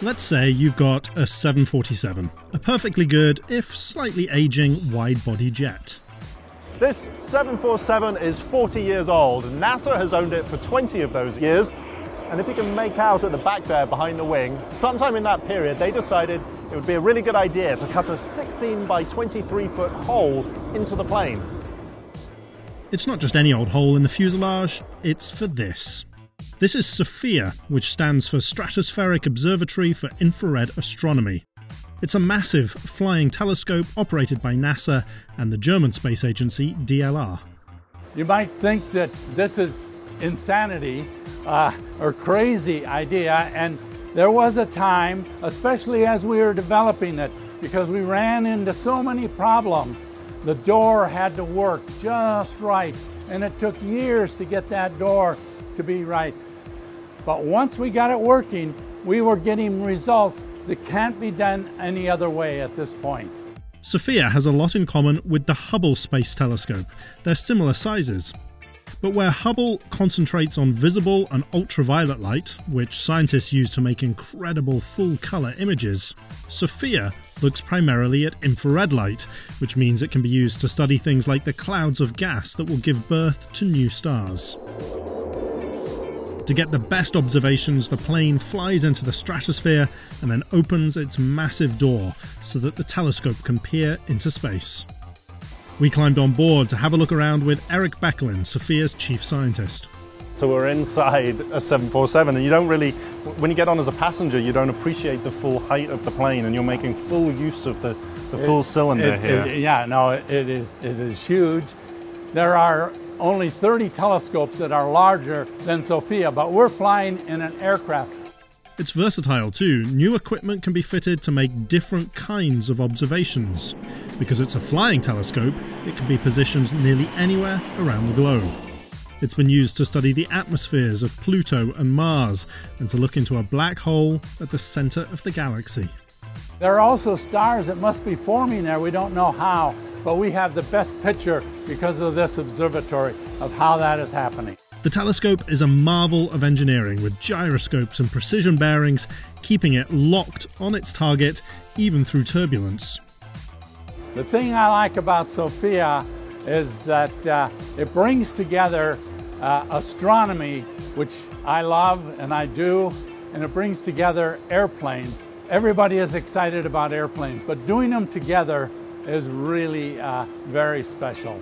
Let's say you've got a 747, a perfectly good, if slightly aging, wide-body jet. This 747 is 40 years old. NASA has owned it for 20 of those years. And if you can make out at the back there behind the wing, sometime in that period they decided it would be a really good idea to cut a 16 by 23 foot hole into the plane. It's not just any old hole in the fuselage, it's for this. This is SOFIA, which stands for Stratospheric Observatory for Infrared Astronomy. It's a massive flying telescope operated by NASA and the German space agency DLR. You might think that this is insanity or crazy idea, and there was a time, especially as we were developing it, because we ran into so many problems. The door had to work just right, and it took years to get that door to be right. But once we got it working, we were getting results that can't be done any other way at this point. SOFIA has a lot in common with the Hubble Space Telescope. They're similar sizes. But where Hubble concentrates on visible and ultraviolet light, which scientists use to make incredible full-colour images, SOFIA looks primarily at infrared light, which means it can be used to study things like the clouds of gas that will give birth to new stars. To get the best observations, the plane flies into the stratosphere and then opens its massive door so that the telescope can peer into space. We climbed on board to have a look around with Eric Becklin, SOFIA's chief scientist. So we're inside a 747, and you don't really, when you get on as a passenger, you don't appreciate the full height of the plane, and you're making full use of the full cylinder here. It is huge. There are only 30 telescopes that are larger than SOFIA, but we're flying in an aircraft. It's versatile too. New equipment can be fitted to make different kinds of observations. Because it's a flying telescope, it can be positioned nearly anywhere around the globe. It's been used to study the atmospheres of Pluto and Mars, and to look into a black hole at the centre of the galaxy. There are also stars that must be forming there. We don't know how, but we have the best picture because of this observatory of how that is happening. The telescope is a marvel of engineering, with gyroscopes and precision bearings keeping it locked on its target even through turbulence. The thing I like about SOFIA is that it brings together astronomy, which I love and I do, and it brings together airplanes. Everybody is excited about airplanes, but doing them together is really very special.